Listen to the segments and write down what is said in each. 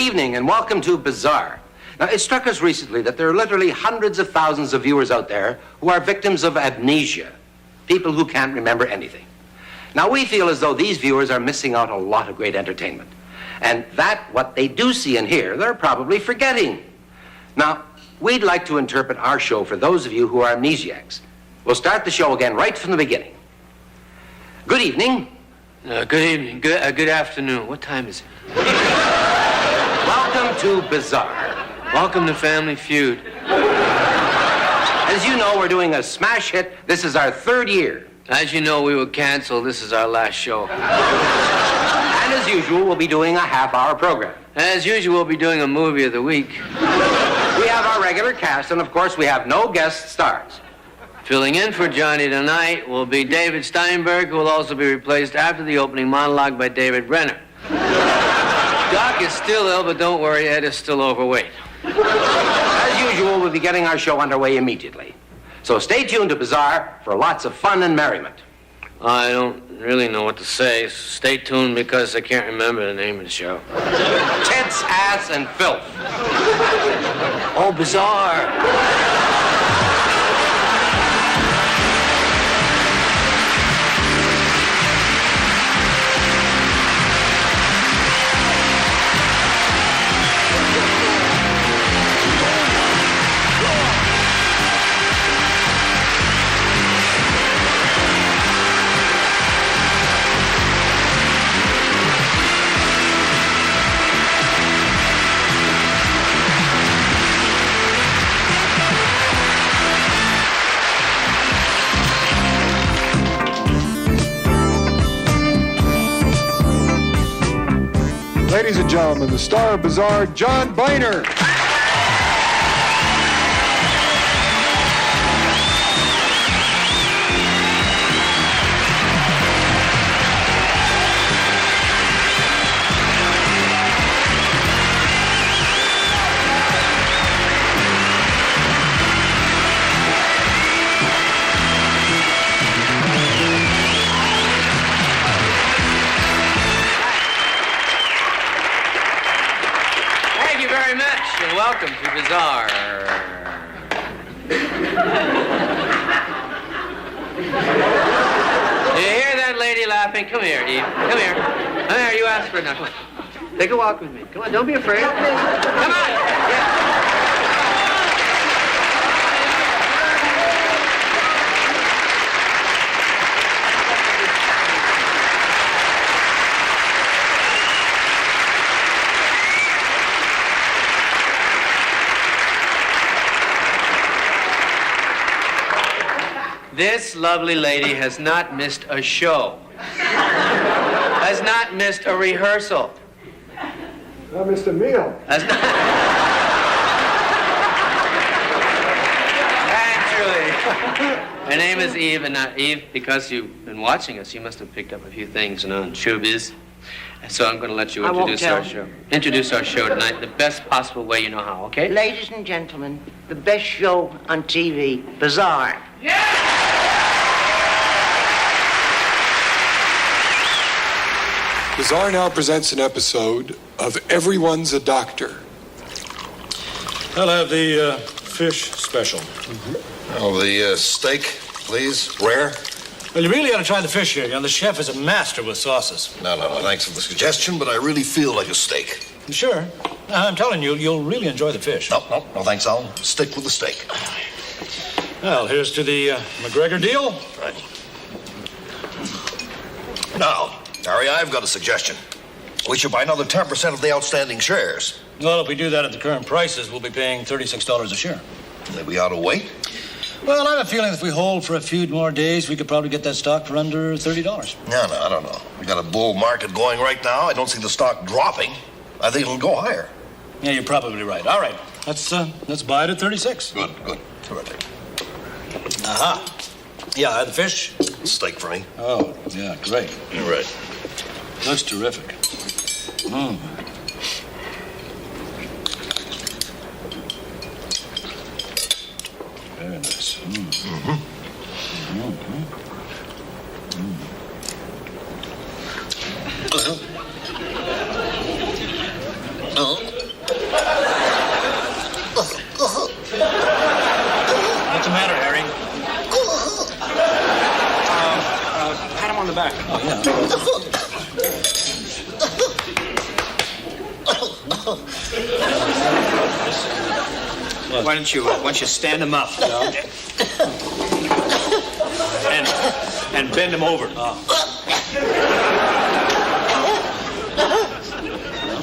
evening and welcome to Bizarre. Now, it struck us recently that there are literally hundreds of thousands of viewers out there who are victims of amnesia, people who can't remember anything. Now, we feel as though these viewers are missing out on a lot of great entertainment. And that, what they do see and hear, they're probably forgetting. Now, we'd like to interpret our show for those of you who are amnesiacs. We'll start the show again right from the beginning. Good evening. Good evening. Good afternoon. What time is it? Welcome to Bizarre. Welcome to Family Feud. As you know, we're doing a smash hit. This is our third year. As you know, we were canceled. This is our last show. And as usual, we'll be doing a half-hour program. As usual, we'll be doing a movie of the week. We have our regular cast, and of course, we have no guest stars. Filling in for Johnny tonight will be David Steinberg, who will also be replaced after the opening monologue by David Brenner. Doc is still ill, but don't worry, Ed is still overweight. As usual, we'll be getting our show underway immediately. So stay tuned to Bizarre for lots of fun and merriment. I don't really know what to say. Stay tuned because I can't remember the name of the show. Tits, ass, and filth. Oh, Bizarre. Ladies and gentlemen, the star of Bizarre, John Biner. Welcome to Bizarre. Do you hear that lady laughing? Come here, Eve. Come here. Come here, you asked for it now. Come on. Take a walk with me. Come on, don't be afraid. Come on. Yeah. This lovely lady has not missed a show. Has not missed a rehearsal. I missed a meal. Has not... Actually, her name is Eve, and Eve, because you've been watching us, you must have picked up a few things on showbiz. So I'm going to let you introduce our show. Introduce our show tonight the best possible way you know how, okay? Ladies and gentlemen, the best show on TV, Bizarre. Yeah! Bizarre now presents an episode of Everyone's a Doctor. I'll have the fish special. Oh, the steak, please. Rare? Well, you really ought to try the fish here. You know, the chef is a master with sauces. No, thanks for the suggestion, but I really feel like a steak. You sure? I'm telling you, you'll really enjoy the fish. No, thanks. I'll stick with the steak. Well, here's to the McGregor deal. Right. Now, Harry, I've got a suggestion. We should buy another 10% of the outstanding shares. Well, if we do that at the current prices, we'll be paying $36 a share. Then we ought to wait. Well, I have a feeling if we hold for a few more days, we could probably get that stock for under $30. No, I don't know. We got a bull market going right now. I don't see the stock dropping. I think it'll go higher. Yeah, you're probably right. All right, let's buy it at 36. Good. Terrific. Aha. Yeah, the fish. Steak for me. Oh, yeah, great. You're right. Looks terrific. Mm. Very nice. Mm. Mm-hmm. Mm-hmm. Mm. the back. Oh, yeah. Why don't you stand him up? And bend him over.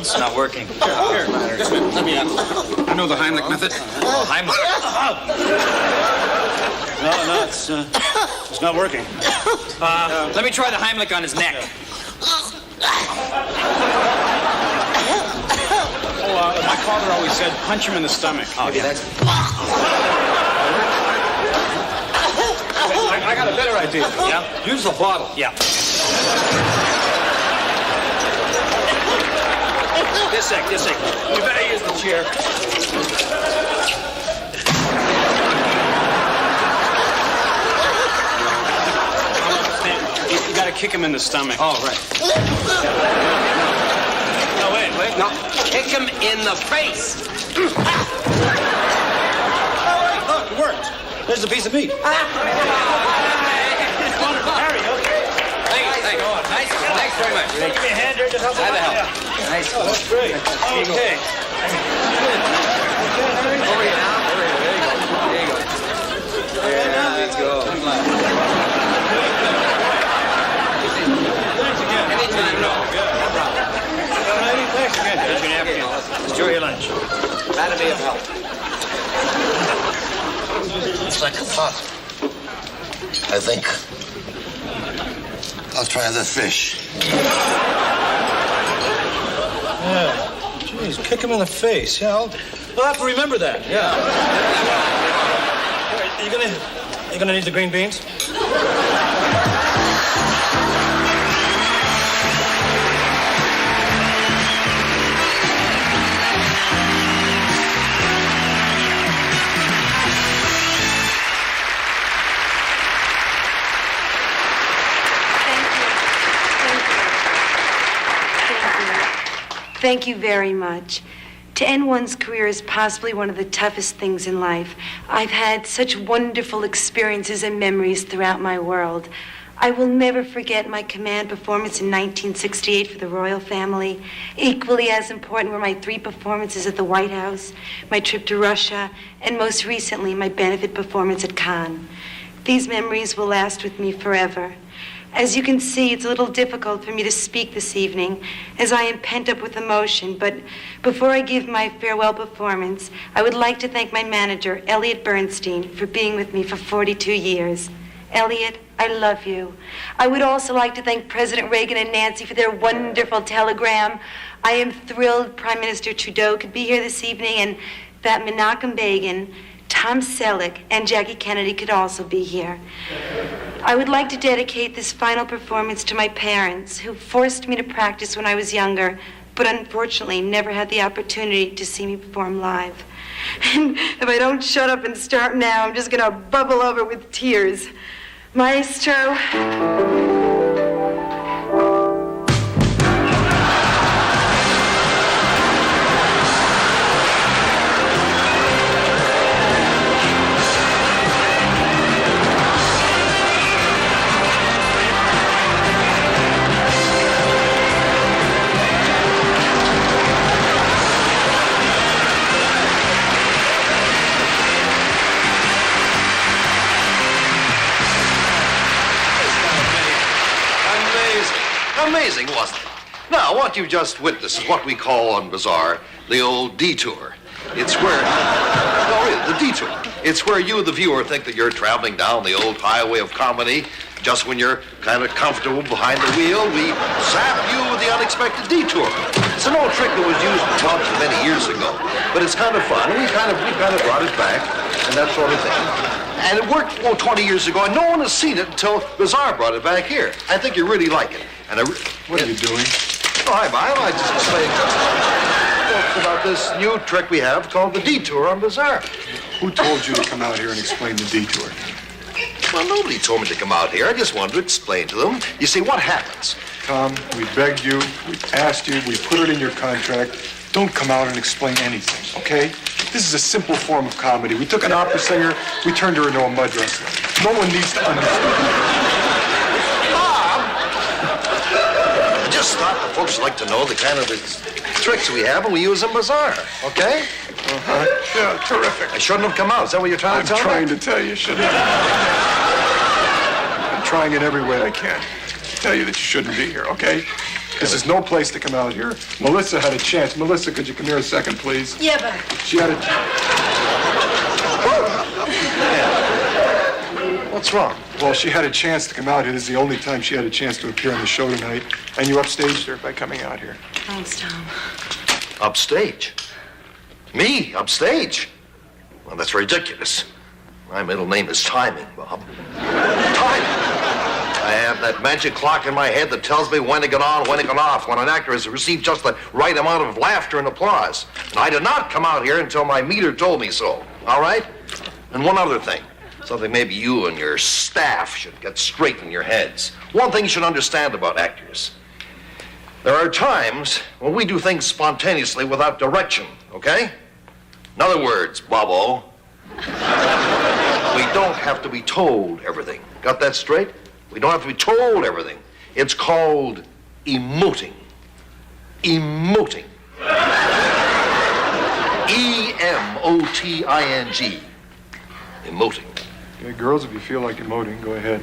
It's not working. Here, let me I know the Heimlich method. Heimlich. No, it's not working. Let me try the Heimlich on his neck. My father always said, punch him in the stomach. Oh, yeah. I got a better idea. Yeah? Use the bottle. Yeah. This sec. You better use the chair. You gotta kick him in the stomach. Oh, right. No, wait. No, kick him in the face. Look, it worked. There's a piece of meat. Harry, okay. Thanks very much. Give me a hand there, just help me out. Nice. Oh, that's great. Okay. Over here now. There you go. Yeah, let's go. Anytime, no. Thanks again. Here's your napkin. Enjoy your lunch. That'll be of help. It's like a thought. I think I'll try the fish. Yeah. Jeez, kick him in the face. Yeah, I'll have to remember that. Yeah. You gonna need the green beans? Thank you very much. To end one's career is possibly one of the toughest things in life. I've had such wonderful experiences and memories throughout my world. I will never forget my command performance in 1968 for the royal family. Equally as important were my 3 performances at the White House, my trip to Russia, and most recently, my benefit performance at Cannes. These memories will last with me forever. As you can see, it's a little difficult for me to speak this evening, as I am pent up with emotion, but before I give my farewell performance, I would like to thank my manager, Elliot Bernstein, for being with me for 42 years. Elliot, I love you. I would also like to thank President Reagan and Nancy for their wonderful telegram. I am thrilled Prime Minister Trudeau could be here this evening, and that Menachem Begin, Tom Selleck, and Jackie Kennedy could also be here. I would like to dedicate this final performance to my parents, who forced me to practice when I was younger, but unfortunately never had the opportunity to see me perform live. And if I don't shut up and start now, I'm just gonna bubble over with tears. Maestro. Amazing, wasn't it? Now, what you've just witnessed is what we call on Bazaar the old detour. It's where, no, really, the detour. It's where you, the viewer, think that you're traveling down the old highway of comedy. Just when you're kind of comfortable behind the wheel, we zap you with the unexpected detour. It's an old trick that was used not many years ago, but it's kind of fun. We kind of brought it back and that sort of thing. And it worked 20 years ago, and no one has seen it until Bazaar brought it back here. I think you really like it. And What are you doing? Oh, hi, Bob. I just explained folks about this new trick we have called the detour on Bazaar. Who told you to come out here and explain the detour? Well, nobody told me to come out here. I just wanted to explain to them. You see, what happens? Tom, we begged you, we asked you, we put it in your contract. Don't come out and explain anything, okay? This is a simple form of comedy. We took an opera singer, we turned her into a mud wrestler. No one needs to understand. just thought the folks would like to know the kind of the tricks we have when we use in Bazaar, okay? Yeah, terrific. I shouldn't have come out. Is that what you're trying I'm to tell trying me? to tell you shouldn't. I'm trying in every way I can to tell you that you shouldn't be here, okay? This is no place to come out here. Melissa had a chance. Melissa, could you come here a second, please? Yeah, but She had a... What's wrong? Well, she had a chance to come out here. This is the only time she had a chance to appear on the show tonight. And you upstaged her by coming out here. thanks, Tom. Upstage? Me? Upstage? Well, that's ridiculous. My middle name is Timing, Bob. Timing! I have that magic clock in my head that tells me when to get on, when to get off, when an actor has received just the right amount of laughter and applause. And I did not come out here until my meter told me so, all right? And one other thing, something maybe you and your staff should get straight in your heads. One thing you should understand about actors. There are times when we do things spontaneously without direction, okay? In other words, Bobo, we don't have to be told everything. Got that straight? We don't have to be told everything. It's called emoting. Emoting. E-M-O-T-I-N-G. Emoting. Okay, girls, if you feel like emoting, go ahead.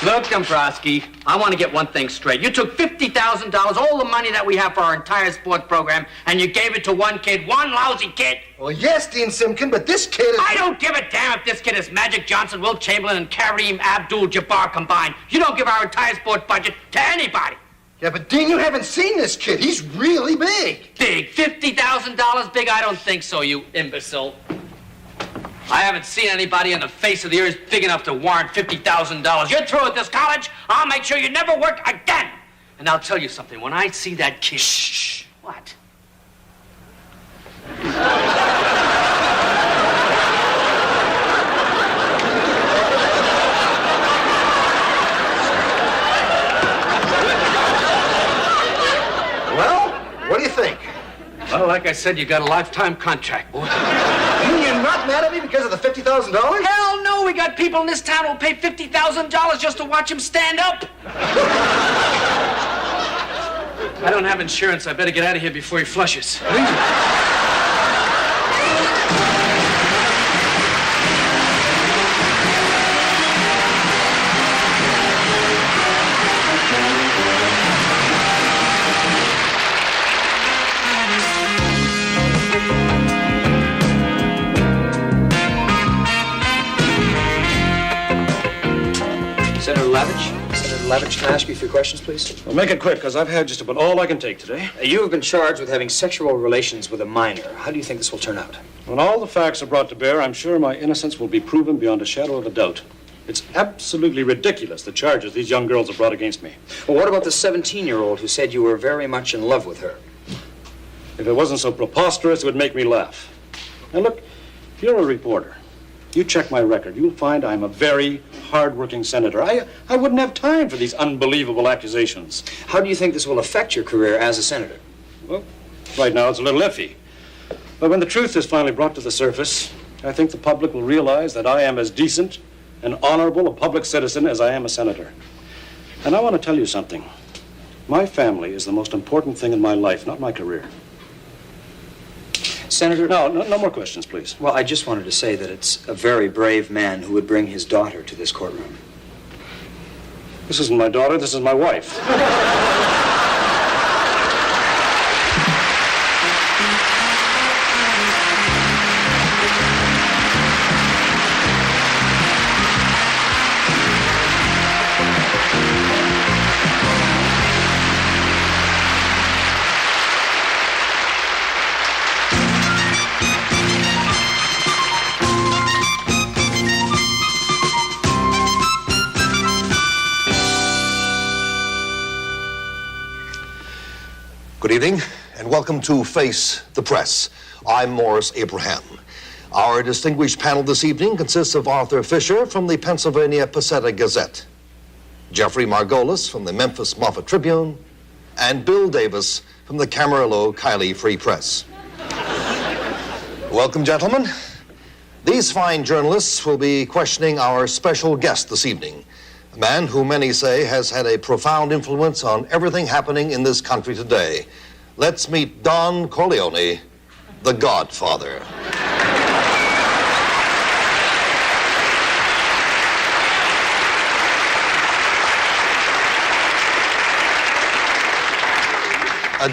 Look, Dombrowski, I want to get one thing straight. You took $50,000, all the money that we have for our entire sports program, and you gave it to one kid, one lousy kid. Well, yes, Dean Simkin, but this kid is... I don't give a damn if this kid is Magic Johnson, Wilt Chamberlain, and Kareem Abdul-Jabbar combined. You don't give our entire sports budget to anybody. Yeah, but Dean, you haven't seen this kid. He's really big. Big? $50,000 big? I don't think so, you imbecile. I haven't seen anybody on the face of the earth big enough to warrant $50,000. You're through at this college, I'll make sure you never work again. And I'll tell you something, when I see that kid... Shh. What? Well, what do you think? Well, like I said, you got a lifetime contract, boy. You're not mad at me because of the $50,000? Hell no, we got people in this town who'll pay $50,000 just to watch him stand up. I don't have insurance. I better get out of here before he flushes. Senator Lavich? Senator Lavich, can I ask you a few questions, please? Well, make it quick, because I've had just about all I can take today. You have been charged with having sexual relations with a minor. How do you think this will turn out? When all the facts are brought to bear, I'm sure my innocence will be proven beyond a shadow of a doubt. It's absolutely ridiculous, the charges these young girls have brought against me. Well, what about the 17-year-old who said you were very much in love with her? If it wasn't so preposterous, it would make me laugh. Now, look, if you're a reporter, you check my record, you'll find I'm a very hard-working senator. I wouldn't have time for these unbelievable accusations. How do you think this will affect your career as a senator? Well, right now it's a little iffy. But when the truth is finally brought to the surface, I think the public will realize that I am as decent and honorable a public citizen as I am a senator. And I want to tell you something. My family is the most important thing in my life, not my career. Senator... No more questions, please. Well, I just wanted to say that it's a very brave man who would bring his daughter to this courtroom. This isn't my daughter, this is my wife. Good evening, and welcome to Face the Press. I'm Morris Abraham. Our distinguished panel this evening consists of Arthur Fisher from the Pennsylvania Passetta Gazette, Jeffrey Margolis from the Memphis Moffat Tribune, and Bill Davis from the Camarillo-Kiley Free Press. Welcome, gentlemen. These fine journalists will be questioning our special guest this evening, a man who many say has had a profound influence on everything happening in this country today. Let's meet Don Corleone, the Godfather.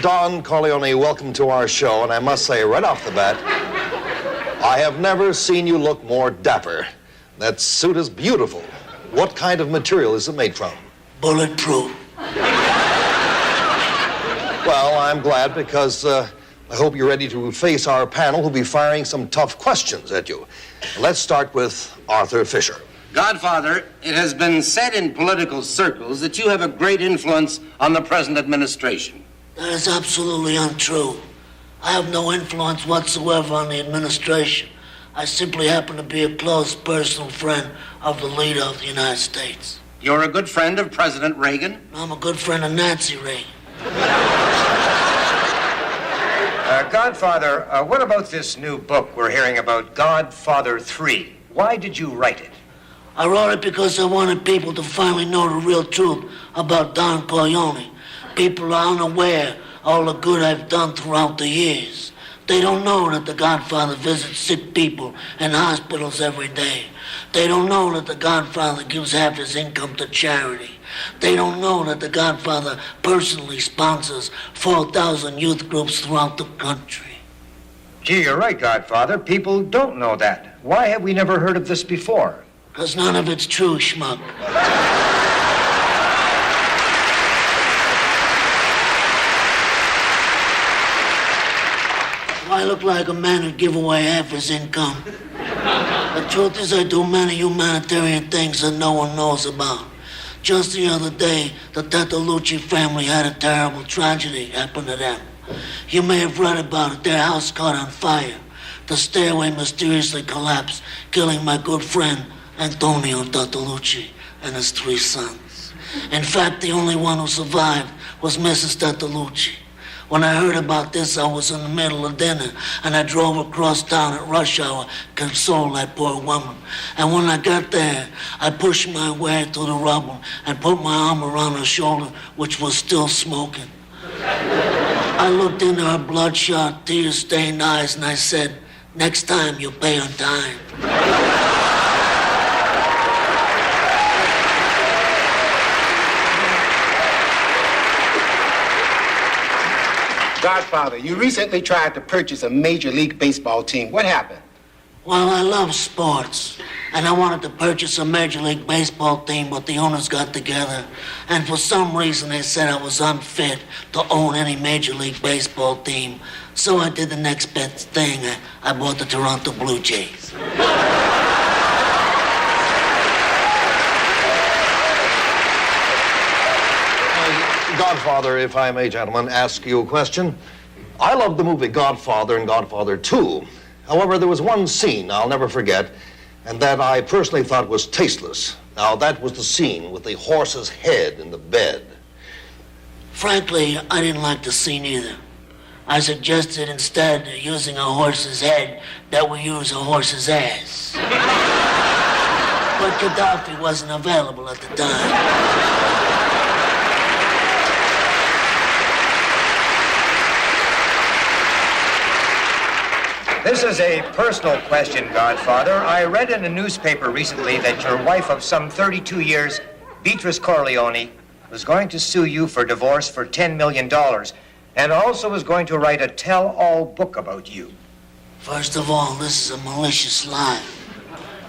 Don Corleone, welcome to our show, and I must say right off the bat, I have never seen you look more dapper. That suit is beautiful. What kind of material is it made from? Bulletproof. Well, I'm glad because I hope you're ready to face our panel who'll be firing some tough questions at you. Let's start with Arthur Fisher. Godfather, it has been said in political circles that you have a great influence on the present administration. That is absolutely untrue. I have no influence whatsoever on the administration. I simply happen to be a close personal friend of the leader of the United States. You're a good friend of President Reagan? I'm a good friend of Nancy Reagan. Godfather, what about this new book we're hearing about, Godfather 3? Why did you write it? I wrote it because I wanted people to finally know the real truth about Don Corleone. People are unaware of all the good I've done throughout the years. They don't know that the Godfather visits sick people in hospitals every day. They don't know that the Godfather gives half his income to charity. They don't know that the Godfather personally sponsors 4,000 youth groups throughout the country. Gee, you're right, Godfather. People don't know that. Why have we never heard of this before? Because none of it's true, schmuck. I look like a man who'd give away half his income. The truth is, I do many humanitarian things that no one knows about. Just the other day, the Tatalucci family had a terrible tragedy happen to them. You may have read about it. Their house caught on fire. The stairway mysteriously collapsed, killing my good friend, Antonio Tatalucci, and his 3 sons. In fact, the only one who survived was Mrs. Tatalucci. When I heard about this, I was in the middle of dinner, and I drove across town at rush hour to console that poor woman. And when I got there, I pushed my way through the rubble and put my arm around her shoulder, which was still smoking. I looked into her bloodshot, tear-stained eyes, and I said, "Next time, you'll pay on time." Godfather, you recently tried to purchase a Major League Baseball team. What happened? Well, I love sports, and I wanted to purchase a Major League Baseball team, but the owners got together, and for some reason they said I was unfit to own any Major League Baseball team. So I did the next best thing. I bought the Toronto Blue Jays. Godfather, if I may, gentlemen, ask you a question. I love the movie Godfather and Godfather 2. However, there was one scene I'll never forget, and that I personally thought was tasteless. Now, that was the scene with the horse's head in the bed. Frankly, I didn't like the scene either. I suggested instead of using a horse's head that we use a horse's ass. But Gaddafi wasn't available at the time. This is a personal question, Godfather. I read in a newspaper recently that your wife of some 32 years, Beatrice Corleone, was going to sue you for divorce for $10 million and also was going to write a tell-all book about you. First of all, this is a malicious lie.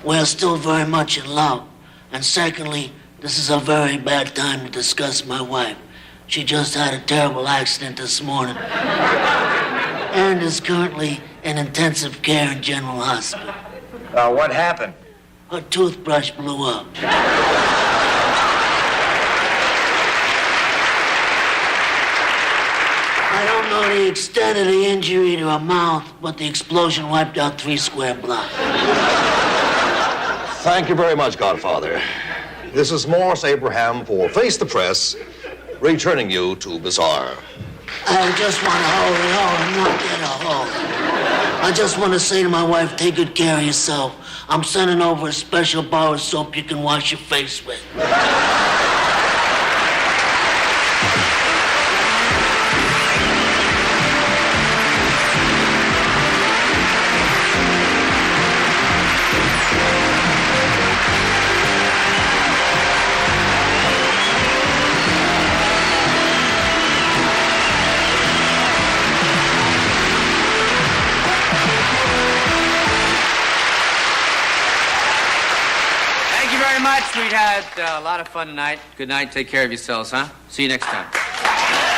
We're still very much in love. And secondly, this is a very bad time to discuss my wife. She just had a terrible accident this morning and is currently in intensive care in General Hospital. What happened? Her toothbrush blew up. I don't know the extent of the injury to her mouth, but the explosion wiped out 3 square blocks. Thank you very much, Godfather. This is Morris Abraham for Face the Press, returning you to Bazaar. I just want to I'm not there to hold. I just want to say to my wife, take good care of yourself. I'm sending over a special bar of soap you can wash your face with. Very much. We had a lot of fun tonight. Good night. Take care of yourselves, huh? See you next time.